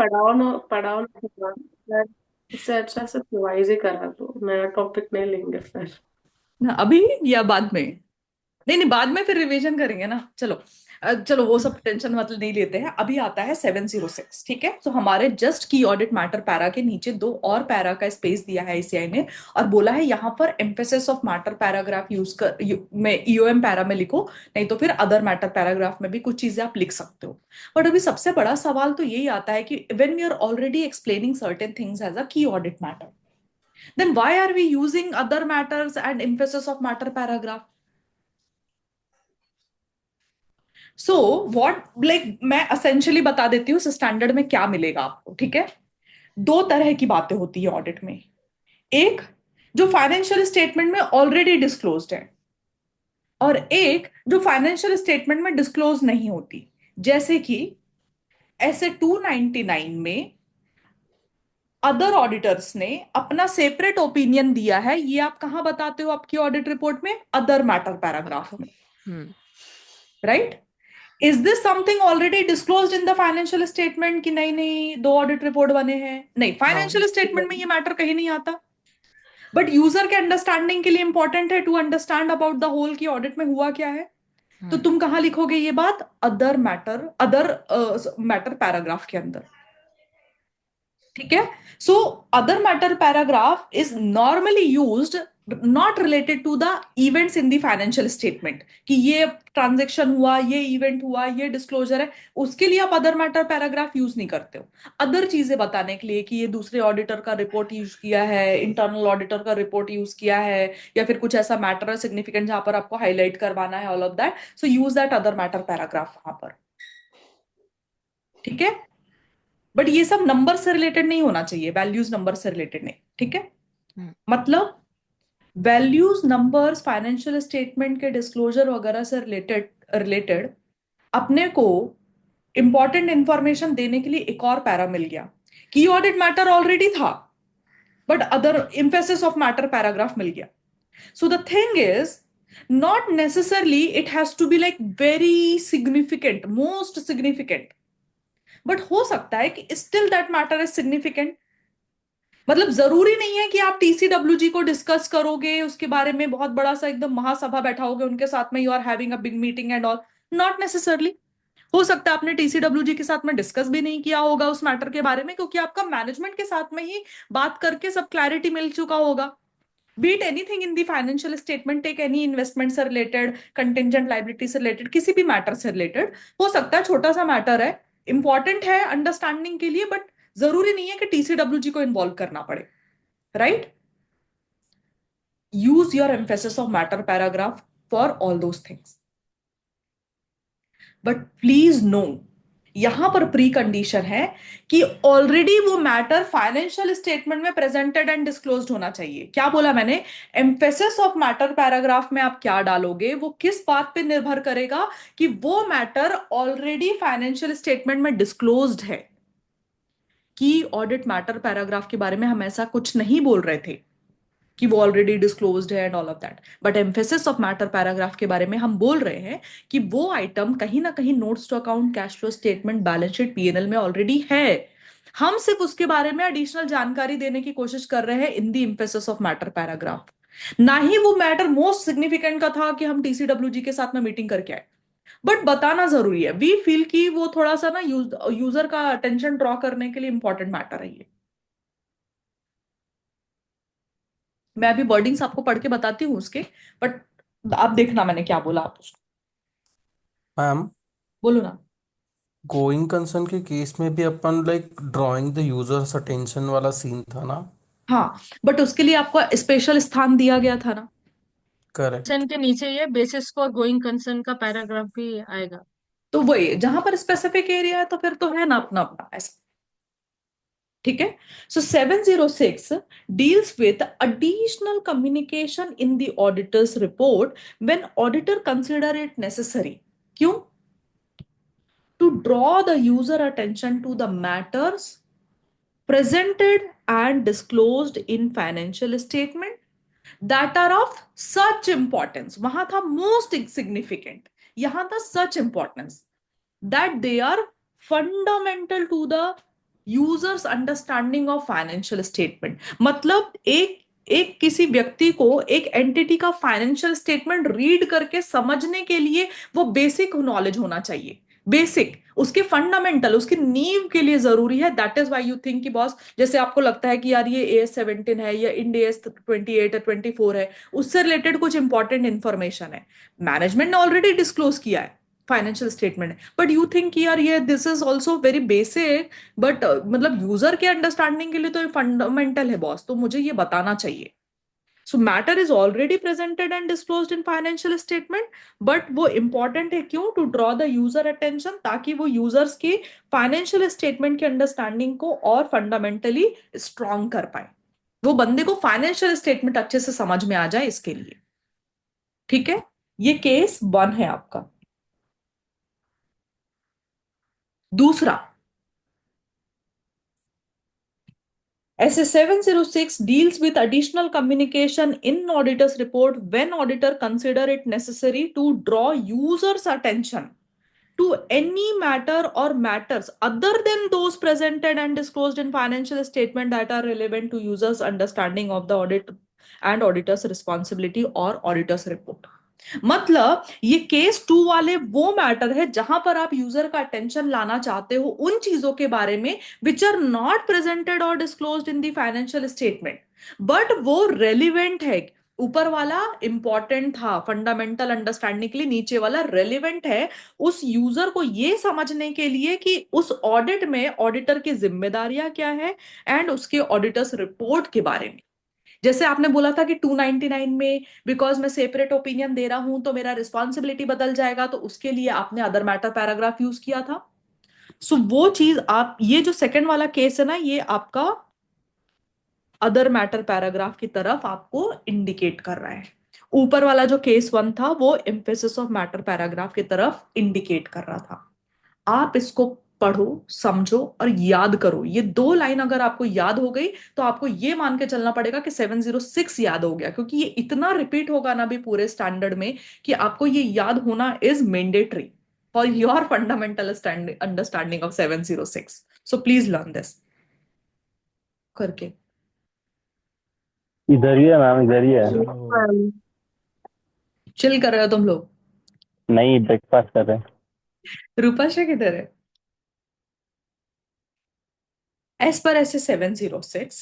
पढ़ाओ ना। इससे अच्छा से रिवाइज ही करा दो, नया टॉपिक नहीं लेंगे फिर। ना अभी या बाद में? नहीं नहीं, बाद में फिर रिवीजन करेंगे ना। चलो चलो वो सब टेंशन मतलब नहीं लेते हैं। अभी आता है 706। ठीक है, तो हमारे जस्ट की ऑडिट मैटर पैरा के नीचे दो और पैरा का स्पेस दिया है आईसीआई ने, और बोला है यहाँ पर emphasis of matter paragraph use कर में ईओएम पैरा में लिखो, नहीं तो फिर अदर मैटर पैराग्राफ में भी कुछ चीजें आप लिख सकते हो। बट अभी सबसे बड़ा सवाल तो यही आता है कि when we are already explaining certain things as a key audit matter, then why are we using other matters and emphasis of matter paragraph? So what like मैं असेंशियली बता देती हूँ स्टैंडर्ड में क्या मिलेगा आपको। ठीक है, दो तरह की बातें होती है ऑडिट में। एक जो फाइनेंशियल स्टेटमेंट में ऑलरेडी डिस्क्लोज्ड है, और एक जो फाइनेंशियल स्टेटमेंट में डिस्क्लोज नहीं होती। जैसे कि ऐसे 299 में अदर ऑडिटर्स ने अपना सेपरेट ओपिनियन दिया है, ये आप कहां बताते हो आपकी ऑडिट रिपोर्ट में? अदर मैटर पैराग्राफ में, hmm. Right? Is this something already disclosed in the financial statement कि नहीं नहीं दो ऑडिट रिपोर्ट बने हैं? नहीं, हाँ। फाइनेंशियल स्टेटमेंट में ये मैटर कहीं नहीं आता। बट यूजर के अंडरस्टैंडिंग के लिए इंपॉर्टेंट है to understand about the whole की ऑडिट में हुआ क्या है। तो हम्म। तुम कहां लिखोगे ये बात? अदर मैटर पैराग्राफ के अंदर। ठीक है, so other matter paragraph is normally used not related to the events in the financial statement, कि ये ट्रांजेक्शन हुआ, ये इवेंट हुआ, ये डिस्क्लोजर है, उसके लिए आप अदर मैटर पैराग्राफ यूज नहीं करते हो। अदर चीजें बताने के लिए कि ये दूसरे ऑडिटर का रिपोर्ट यूज किया है, इंटरनल ऑडिटर का रिपोर्ट यूज किया है, या फिर कुछ ऐसा मैटर है सिग्निफिकेंट जहां पर आपको हाईलाइट करवाना है, all of that, so use that other matter paragraph वहां पर। ठीक है, बट ये सब नंबर से रिलेटेड नहीं होना चाहिए, वैल्यूज नंबर से रिलेटेड नहीं। ठीक है, हम्म। मतलब वैल्यूज नंबर्स फाइनेंशियल स्टेटमेंट के डिस्क्लोजर वगैरह से रिलेटेड रिलेटेड अपने को इंपॉर्टेंट इंफॉर्मेशन देने के लिए एक और पैरा मिल गया। की ऑडिट मैटर ऑलरेडी था, but other emphasis of matter paragraph मिल गया। So the thing is, not necessarily it has to be like very significant, most significant, but हो सकता है कि still that matter is significant. मतलब जरूरी नहीं है कि आप टीसीडब्ल्यूजी को डिस्कस करोगे, उसके बारे में बहुत बड़ा सा एकदम महासभा बैठाओगे उनके साथ में, you are having a big meeting and all. Not necessarily. हो सकता है आपने टीसीडब्ल्यूजी के साथ में डिस्कस भी नहीं किया होगा उस मैटर के बारे में, क्योंकि आपका मैनेजमेंट के साथ में ही बात करके सब क्लैरिटी मिल चुका होगा। Beat anything in the financial statement, take any investment से रिलेटेड, कंटिजेंट लाइबिलिटी से रिलेटेड, किसी भी मैटर से रिलेटेड। हो सकता है छोटा सा मैटर है, इंपॉर्टेंट है अंडरस्टैंडिंग के लिए, बट जरूरी नहीं है कि टीसीडब्ल्यूजी को इन्वॉल्व करना पड़े, right? Use your emphasis of matter paragraph for all those things. But please know, यहां पर प्री कंडीशन है कि ऑलरेडी वो मैटर फाइनेंशियल स्टेटमेंट में प्रेजेंटेड एंड डिस्क्लोज्ड होना चाहिए। क्या बोला मैंने? एम्फेसिस ऑफ मैटर पैराग्राफ में आप क्या डालोगे वो किस बात पे निर्भर करेगा? कि वो मैटर ऑलरेडी फाइनेंशियल स्टेटमेंट में डिस्क्लोज्ड है। कि ऑडिट मैटर पैराग्राफ के बारे में हम ऐसा कुछ नहीं बोल रहे थे कि वो ऑलरेडी डिस्क्लोज्ड है and all of that, but emphasis of matter paragraph के बारे में हम बोल रहे हैं कि वो आइटम कहीं ना कहीं notes to account, cash flow statement, balance sheet, PNL में ऑलरेडी है। हम सिर्फ उसके बारे में एडिशनल जानकारी देने की कोशिश कर रहे हैं इन दी एम्फेसिस ऑफ मैटर पैराग्राफ। ना ही वो मैटर मोस्ट सिग्निफिकेंट का था कि हम टीसीडब्ल्यूजी के साथ में मीटिंग करके आए। बट बताना जरूरी है, वी फील कि वो थोड़ा सा ना यूजर का अटेंशन ड्रॉ करने के लिए इंपॉर्टेंट मैटर है ये। मैं अभी वर्डिंग्स आपको पढ़ के बताती हूँ उसके, बट आप देखना मैंने क्या बोला, आप उसको मैम, बोलो ना। गोइंग कंसर्न के केस में भी अपन like drawing the users attention वाला सीन था ना? हाँ, बट उसके लिए आपको स्पेशल स्थान दिया गया था ना। करेक्ट। कंसर्न के नीचे ये बेसिस फॉर गोइंग कंसर्न का पैराग्राफ भी आएगा। तो वही जहां पर स्पेसिफिक एरिया है तो फिर तो है ना अपना अपना ऐसा। ठीक है, सो 706 deals with additional communication in the auditor's report when auditor consider it necessary। क्यों? To draw the user attention to the matters presented and disclosed in financial statement that are of such importance। वहां था most significant, यहां था such importance that they are fundamental to the users understanding of financial statement मतलब एक एक किसी व्यक्ति को एक एंटिटी का फाइनेंशियल स्टेटमेंट रीड करके समझने के लिए वो बेसिक नॉलेज होना चाहिए। बेसिक, उसके फंडामेंटल, उसकी नींव के लिए जरूरी है। That is why you think कि बॉस, जैसे आपको लगता है कि यार ये AS 17 है या इंड AS 28 है 24 है, उससे रिलेटेड कुछ इंपॉर्टेंट इंफॉर्मेशन है, मैनेजमेंट ने ऑलरेडी डिस्क्लोज किया है financial statement, but you think यार ये this is also very basic, but मतलब यूजर के अंडरस्टैंडिंग के लिए तो ये फंडामेंटल है बॉस, तो मुझे ये बताना चाहिए। So matter is already presented and disclosed in financial statement, but वो इंपॉर्टेंट है क्यों? To draw the user attention, ताकि वो यूजर्स की फाइनेंशियल स्टेटमेंट की अंडरस्टैंडिंग को और फंडामेंटली स्ट्रॉन्ग कर पाए, वो बंदे को फाइनेंशियल स्टेटमेंट अच्छे से समझ में आ जाए इसके लिए। ठीक है, ये केस 1 है आपका। दूसरा, SA 706 deals with additional communication in auditor's report when auditor consider it necessary to draw user's attention to any matter or matters other than those presented and disclosed in financial statement that are relevant to users understanding of the audit and auditor's responsibility or auditor's report। मतलब ये case 2 वाले वो matter है जहां पर आप user का attention लाना चाहते हो उन चीजों के बारे में विच आर नॉट प्रेजेंटेड और disclosed in the financial statement, but वो रेलिवेंट है। ऊपर वाला इंपॉर्टेंट था फंडामेंटल अंडरस्टैंडिंग के लिए, नीचे वाला रेलिवेंट है उस यूजर को ये समझने के लिए कि उस ऑडिट में ऑडिटर की जिम्मेदारियां क्या है एंड उसके ऑडिटर्स रिपोर्ट के बारे में। जैसे आपने बोला था कि 299 में बिकॉज मैं सेपरेट ओपिनियन दे रहा हूं तो मेरा रिस्पॉन्सिबिलिटी बदल जाएगा, तो उसके लिए आपने अदर मैटर पैराग्राफ यूज किया था। सो वो चीज आप, ये जो सेकंड वाला केस है ना, ये आपका अदर मैटर पैराग्राफ की तरफ आपको इंडिकेट कर रहा है। ऊपर वाला जो केस 1 था वो एम्फेसिस ऑफ मैटर पैराग्राफ की तरफ इंडिकेट कर रहा था। आप इसको पढ़ो, समझो और याद करो। ये 2 लाइन अगर आपको याद हो गई तो आपको ये मान के चलना पड़ेगा कि 706 याद हो गया, क्योंकि ये इतना रिपीट होगा ना भी पूरे स्टैंडर्ड में कि आपको ये याद होना is mandatory for your fundamental understanding of 706। So please learn this करके। इधर ही है मैम, इधर ही है। मैम चिल कर रहे हो तुम लोग? नहीं, ब्रेकफास्ट कर रहे हैं। रूपाशा किधर है? As per SA 706,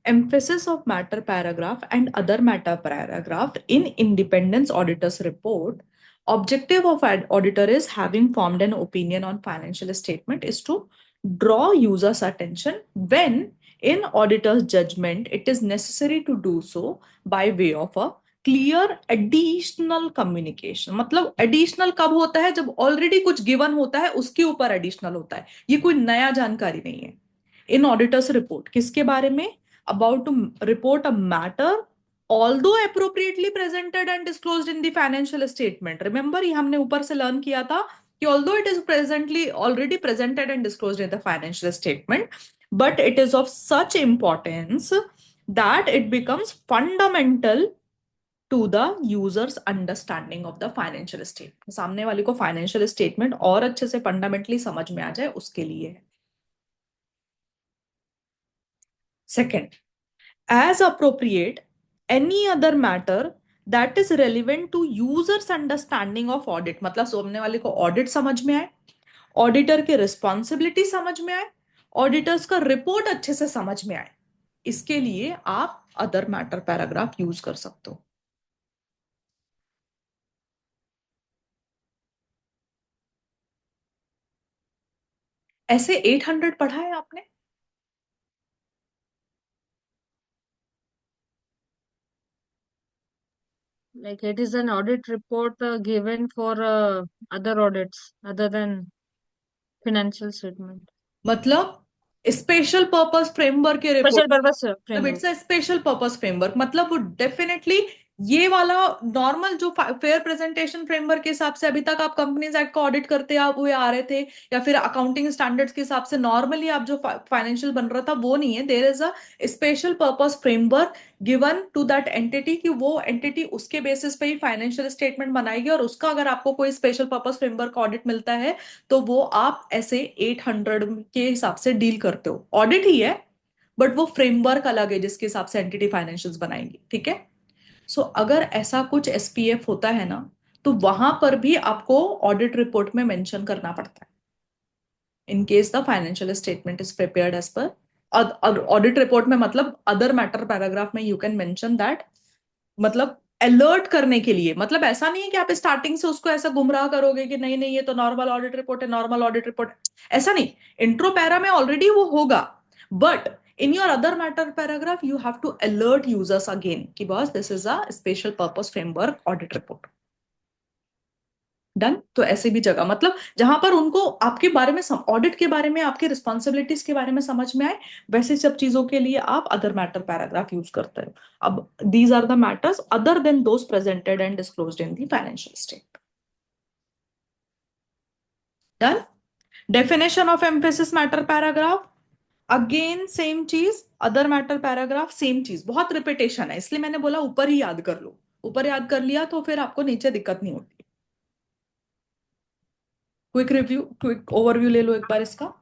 emphasis of matter paragraph and other matter paragraph in independence auditor's report, objective of auditor is having formed an opinion on financial statement is to draw users attention when in auditor's judgment it is necessary to do so by way of a clear additional communication. मतलब additional कब होता है? जब already कुछ given होता है उसके ऊपर एडिशनल होता है, ये कोई नया जानकारी नहीं है। इन ऑडिटर्स रिपोर्ट किसके बारे में? About to report a matter although appropriately presented and disclosed in the financial statement. Remember, ये हमने ऊपर से लर्न किया था कि although it is presently already presented and disclosed in the financial statement, but it is of such importance that it becomes fundamental to the users understanding of the financial statement. सामने वाले को financial statement और अच्छे से fundamentally समझ में आ जाए उसके लिए है। Second, as appropriate, any other matter that is relevant to users understanding of audit, मतलब सामने वाले को ऑडिट समझ में आए, ऑडिटर की रिस्पॉन्सिबिलिटी समझ में आए, ऑडिटर्स का रिपोर्ट अच्छे से समझ में आए, इसके लिए आप अदर मैटर पैराग्राफ यूज कर सकते हो। ऐसे 800 पढ़ा है आपने? Like it is an audit report given for other audits other than financial statement. मतलब स्पेशल पर्पस फ्रेमवर्क के रिपोर्ट, Special purpose मतलब framework. It's a special purpose framework, मतलब वो डेफिनेटली ये वाला नॉर्मल जो फेयर प्रेजेंटेशन फ्रेमवर्क के हिसाब से अभी तक आप कंपनीज एक्ट को ऑडिट करते हुए आ रहे थे, या फिर अकाउंटिंग स्टैंडर्ड्स के हिसाब से नॉर्मली आप जो फाइनेंशियल बन रहा था वो नहीं है। There is a special purpose framework given to that entity, कि वो एंटिटी उसके बेसिस पे ही फाइनेंशियल स्टेटमेंट बनाएगी, और उसका अगर आपको कोई स्पेशल पर्पस फ्रेमवर्क ऑडिट मिलता है तो वो आप ऐसे 800 के हिसाब से डील करते हो। ऑडिट ही है, बट वो फ्रेमवर्क अलग है जिसके हिसाब से एंटिटी फाइनेंशियल्स बनाएंगी, ठीक है। सो अगर ऐसा कुछ एसपीएफ होता है ना, तो वहां पर भी आपको ऑडिट रिपोर्ट में मेंशन करना पड़ता है। In case the financial statement is prepared as per audit report में, मतलब अदर मैटर पैराग्राफ में यू कैन मेंशन दैट, मतलब अलर्ट करने के लिए। मतलब ऐसा नहीं है कि आप स्टार्टिंग से उसको ऐसा गुमराह करोगे कि नहीं नहीं ये तो नॉर्मल ऑडिट रिपोर्ट है, नॉर्मल ऑडिट रिपोर्ट। ऐसा नहीं, इंट्रो पैरा में ऑलरेडी वो होगा, but in your other matter paragraph you have to alert users again कि boss this is a special purpose framework audit report. Done. तो ऐसे भी जगह, मतलब जहां पर उनको आपके बारे में, ऑडिट के बारे में, आपके रिस्पॉन्सिबिलिटीज के बारे में समझ में आए, वैसे सब चीजों के लिए आप अदर मैटर पैराग्राफ यूज करते हो। अब these are the matters other than those presented and disclosed in the financial statement. Done. Definition of emphasis matter paragraph, again same चीज, अदर मैटर पैराग्राफ सेम चीज, बहुत रिपीटेशन है इसलिए मैंने बोला ऊपर ही याद कर लो। ऊपर याद कर लिया तो फिर आपको नीचे दिक्कत नहीं होती। क्विक रिव्यू, क्विक ओवरव्यू ले लो एक बार इसका।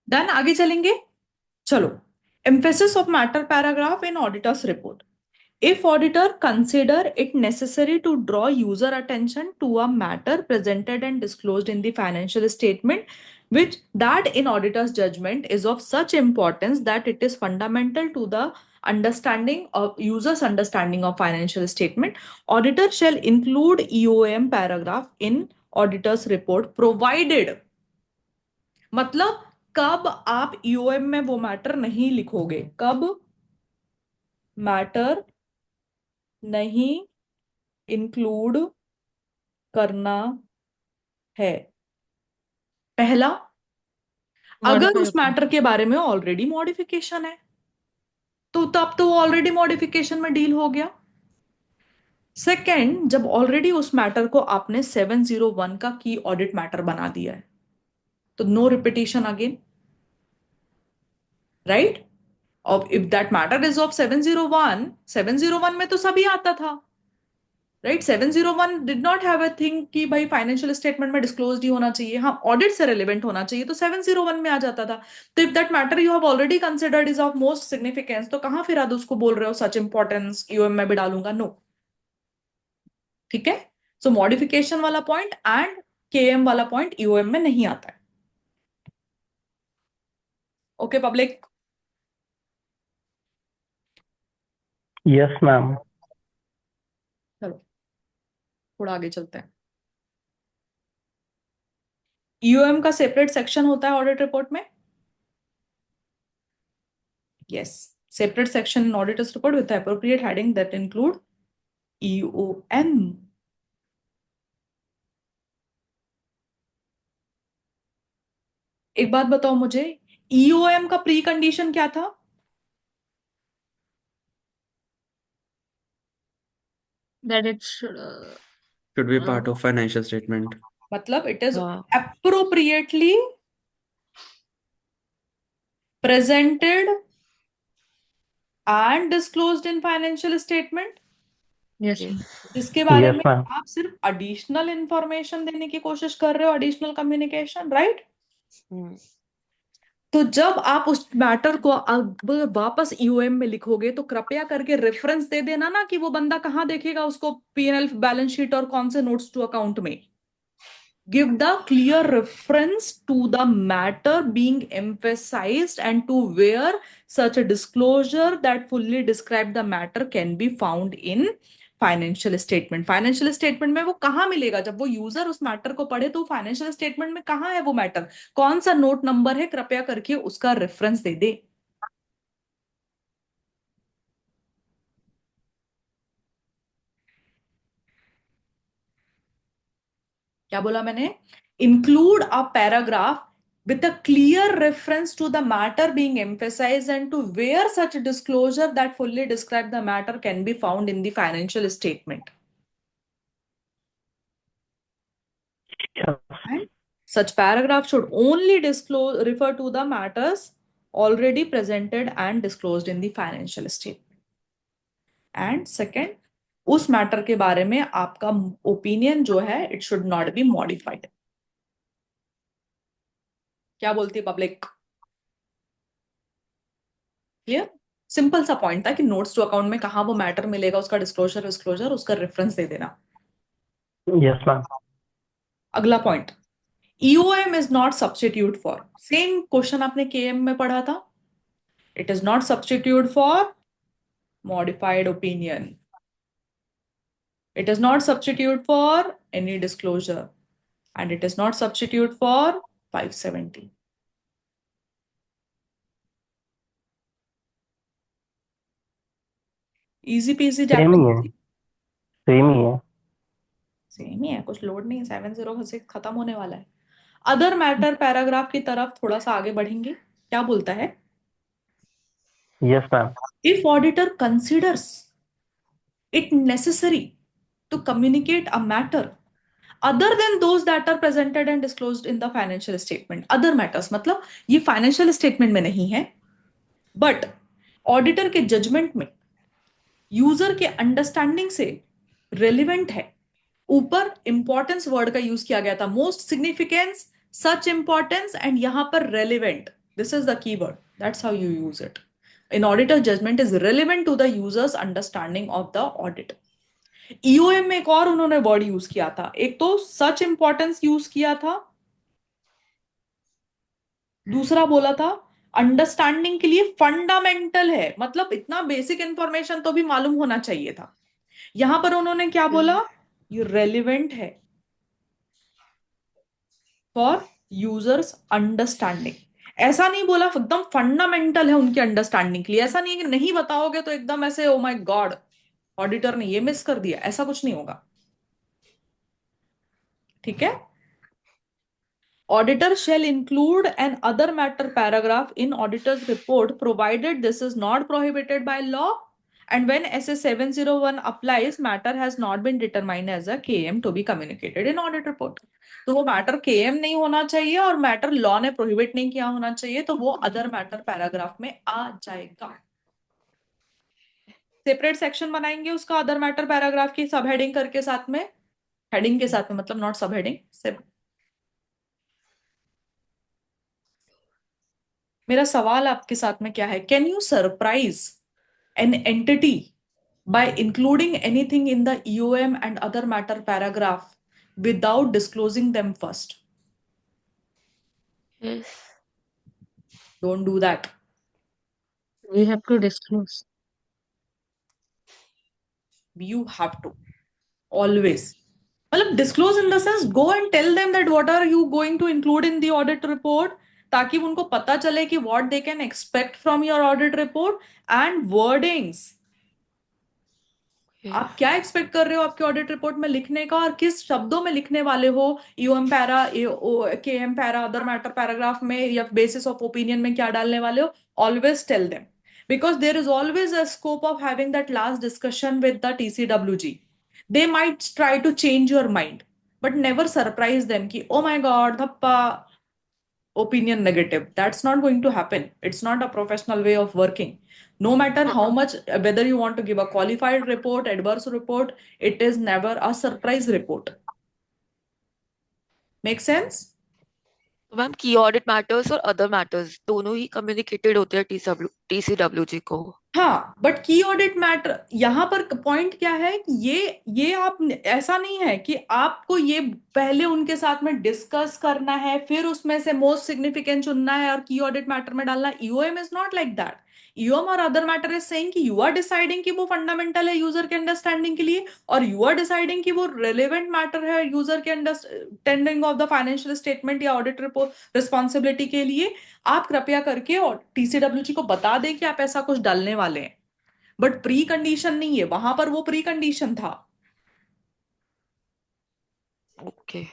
डन, आगे चलेंगे। चलो, emphasis of matter paragraph in auditor's report. If auditor consider it necessary to draw user attention to a matter presented and disclosed in the financial statement, which that in auditor's judgment is of such importance that it is fundamental to the understanding of users understanding of financial statement, auditor shall include EOM paragraph in auditor's report provided। मतलब कब आप EOM में वो matter नहीं लिखोगे, कब matter नहीं include करना है। पहला, अगर मॉडिफाई उस होता है। मैटर के बारे में ऑलरेडी मॉडिफिकेशन है तो तब तो वो ऑलरेडी मॉडिफिकेशन में डील हो गया। सेकंड, जब ऑलरेडी उस मैटर को आपने 701 का की ऑडिट मैटर बना दिया है तो नो रिपीटेशन अगेन, राइट। अब if that matter is of 701, 701 में तो सभी आता था, right. 701 did not have a thing कि भाई फाइनेंशियल स्टेटमेंट में डिस्क्लोज ही होना चाहिए, हाँ ऑडिट से रिलेवेंट होना चाहिए, तो 701 में आ जाता था। तो if that matter you have already considered is of most significance, तो कहां फिर आप उसको बोल रहे हो सच इंपॉर्टेंस ईओएम में भी डालूंगा, नो। ठीक है। सो मॉडिफिकेशन वाला पॉइंट एंड केएम वाला पॉइंट ईओएम में नहीं आता है। Okay public. Yes ma'am. चलो थोड़ा आगे चलते हैं। ईओएम का सेपरेट सेक्शन होता है ऑडिट रिपोर्ट में, yes. Separate section in auditor's report with the appropriate heading that include EOM. एक बात बताओ मुझे, EOM का प्री कंडीशन क्या था? That it should be part of financial statement. मतलब it is uh, appropriately presented and disclosed in financial statement. yes, जिसके बारे Yes, में ma'am. आप सिर्फ additional information देने की कोशिश कर रहे हो, additional communication, right? तो जब आप उस मैटर को अब वापस ईओएम में लिखोगे तो कृपया करके रेफरेंस दे देना ना कि वो बंदा कहाँ देखेगा उसको, पीएनएल बैलेंस शीट और कौन से नोट्स टू अकाउंट में. Give the clear reference to the matter being emphasized and to where such a disclosure that fully describe the matter can be found in financial statement. Financial statement में वो कहाँ मिलेगा? जब वो user उस matter को पढ़े तो फाइनेंशियल स्टेटमेंट में कहाँ है वो मैटर, कौन सा नोट नंबर है, कृपया करके उसका रेफरेंस दे दे. क्या बोला मैंने? Include a paragraph with a clear reference to the matter being emphasized and to where such disclosure that fully describe the matter can be found in the financial statement. Yes. And such paragraph should only refer to the matters already presented and disclosed in the financial statement. And second, उस matter के बारे में आपका opinion जो है it should not be modified. क्या बोलती है पब्लिक? क्लियर? सिंपल सा पॉइंट था कि नोट्स टू अकाउंट में कहां वो मैटर मिलेगा, उसका डिस्क्लोजर उसका रेफरेंस दे देना. Yes, ma'am. अगला point, EOM is not substitute for. Same question आपने KM में पढ़ा था. It is not substitute for modified opinion. It is not substitute for any disclosure, and it is not substitute for 570. Easy peasy Same ही है. chapter. Same ही है. Same ही है, कुछ load नहीं है. 70 खत्म होने वाला है. अदर मैटर पैराग्राफ की तरफ थोड़ा सा आगे बढ़ेंगे. क्या बोलता है? Yes, ma'am. If auditor considers it necessary to communicate a matter other than those that are presented and disclosed in the financial statement. Other matters मतलब ये financial statement में नहीं है, but auditor के judgment में यूजर के understanding से relevant है. ऊपर इंपॉर्टेंस वर्ड का यूज किया गया था, most significance, such importance, and यहां पर relevant. This is the keyword, that's how you use it. In auditor judgment is relevant to the users understanding of the audit. EOM में एक और उन्होंने वर्ड यूज किया था, एक तो सच इंपॉर्टेंस यूज किया था, दूसरा बोला था अंडरस्टैंडिंग के लिए फंडामेंटल है, मतलब इतना बेसिक इंफॉर्मेशन तो भी मालूम होना चाहिए था. यहां पर उन्होंने क्या बोला? ये रेलिवेंट है फॉर यूजर्स अंडरस्टैंडिंग. ऐसा नहीं बोला एकदम फंडामेंटल है उनकी अंडरस्टैंडिंग के लिए. ऐसा नहीं है कि नहीं बताओगे तो एकदम ऐसे ओ माय गॉड ऑडिटर ने ये मिस कर दिया, ऐसा कुछ नहीं होगा. ठीक है? Auditor shall include an other matter paragraph in auditor's report provided this is not prohibited by law, and when SA 701 applies, matter has not been determined as a KM to be communicated in audit report. तो वो matter KM नहीं होना चाहिए और matter law ने prohibit नहीं किया होना चाहिए, तो वो अदर मैटर पैराग्राफ में आ जाएगा. सेपरेट सेक्शन बनाएंगे उसका अदर मैटर पैराग्राफ की सब हेडिंग करके, साथ में हेडिंग के साथ में, मतलब नॉट सब हेडिंग. मेरा सवाल आपके साथ में क्या है? Can you surprise an entity by including anything in the EOM and other matter paragraph without disclosing them first? yes, Don't do that. we have to disclose. You have to always. मतलब disclose in the sense, go and tell them that what are you going to include in the audit report, ताकि उनको पता चले कि what they can expect from your audit report and wordings. आप क्या expect कर रहे हो आपके ऑडिट रिपोर्ट में लिखने का, और किस शब्दों में लिखने वाले हो, UM para, KM para, other matter paragraph में, या बेसिस ऑफ ओपिनियन में क्या डालने वाले हो। Always tell them, because there is always a scope of having that last discussion with the TCWG. They might try to change your mind, but never surprise them ki, oh my god, dhappa, opinion negative. That's not going to happen. It's not a professional way of working. No matter how much, whether you want to give a qualified report, adverse report, it is never a surprise report. Make sense? तो ma'am की audit matters और other matters दोनों ही communicated होते हैं TCWG को। हाँ, but की audit matter यहाँ पर पॉइंट क्या है कि ये आप, ऐसा नहीं है कि आपको ये पहले उनके साथ में डिस्कस करना है, फिर उसमें से मोस्ट सिग्निफिकेंट चुनना है और की ऑडिट मैटर में डालना। EOM is not like that. EOM और अदर मैटर इज सेइंग कि यू आर डिसाइडिंग कि वो फंडामेंटल है यूजर के अंडरस्टैंडिंग के लिए, और यू आर डिसाइडिंग कि वो रिलेवेंट मैटर है यूजर के understanding of the financial statement या ऑडिट रिपोर्ट रिस्पॉन्सिबिलिटी के लिए। आप कृपया करके और टीसीडब्ल्यूजी को बता दें कि आप ऐसा कुछ डालने वाले हैं, बट प्री कंडीशन नहीं है। वहां पर वो प्री कंडीशन था। ओके,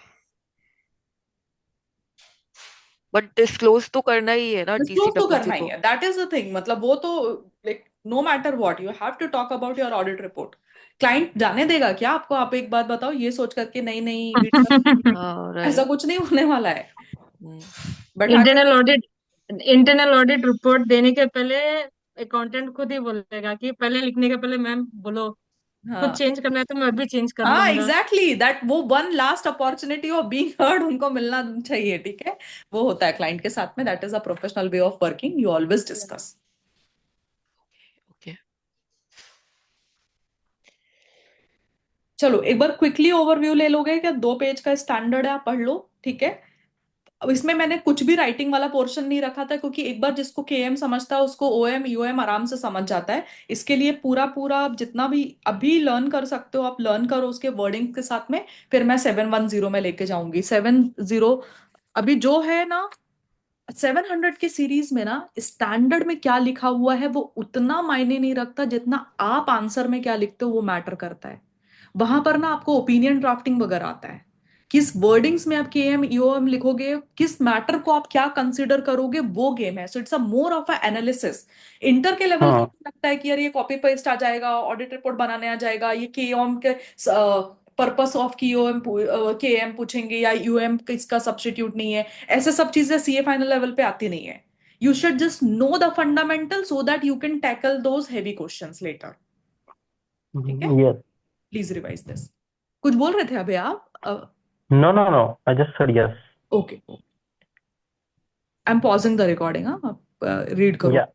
बट डिस्क्लोज तो करना ही है ना डिस्क्लोज तो करना टीसीडब्ल्यूजी ही को। है, दैट इज द थिंग। मतलब वो तो like no matter what you have to talk about your audit report. Client जाने देगा क्या आपको? आप एक बात बताओ, ये सोच करके नहीं नहीं वीडियो हाँ ऐसा राइट। कुछ नहीं होने वाला है। बट इंटरनल ऑडिट रिपोर्ट देने के पहले अकाउंटेंट खुद ही बोलेगा कि पहले लिखने के पहले मैम बोलो, कुछ हाँ चेंज करना है तो मैं अभी चेंज कर हाँ लूंगा। एग्जैक्टली दैट, वो one last opportunity of being heard उनको मिलना चाहिए। ठीक है, वो होता है क्लाइंट के साथ में। That is a professional way of working, you always discuss. Okay, चलो एक बार क्विकली ओवरव्यू ले लोगे क्या? 2 पेज का स्टैंडर्ड है, आप पढ़ लो। ठीक है, अब इसमें मैंने कुछ भी राइटिंग वाला पोर्शन नहीं रखा था, क्योंकि एक बार जिसको केएम समझता है उसको ओएम यूएम आराम से समझ जाता है। इसके लिए पूरा पूरा आप जितना भी अभी लर्न कर सकते हो आप लर्न करो उसके वर्डिंग के साथ में। फिर मैं 710 में लेके जाऊंगी। 70 अभी जो है ना, 700 के सीरीज में ना, स्टैंडर्ड में क्या लिखा हुआ है वो उतना मायने नहीं रखता जितना आप आंसर में क्या लिखते हो वो मैटर करता है। वहां पर ना आपको ओपिनियन ड्राफ्टिंग वगैरह आता है, किस वर्डिंग्स में आप के एम ईओएम लिखोगे, किस मैटर को आप क्या कंसीडर करोगे, वो गेम है। So it's a more of a analysis. Inter के लेवल हाँ पे लगता है कि यार ये कॉपी पेस्ट आ जाएगा, ऑडिट रिपोर्ट बनाने आ जाएगा, ये केओएम के पर्पस ऑफ कीओएम केएम पूछेंगे या यूएम इसका सब्स्टिट्यूट नहीं है। ऐसे सब चीजें सीए फाइनल लेवल पे आती नहीं है। You should just know the fundamental so that you can tackle those heavy questions letter. ठीक है, yes. Please revise this. कुछ बोल रहे थे अभी आप? No, I just said yes. Okay, I am pausing the recording. हाँ, आप रीड करो। Yeah.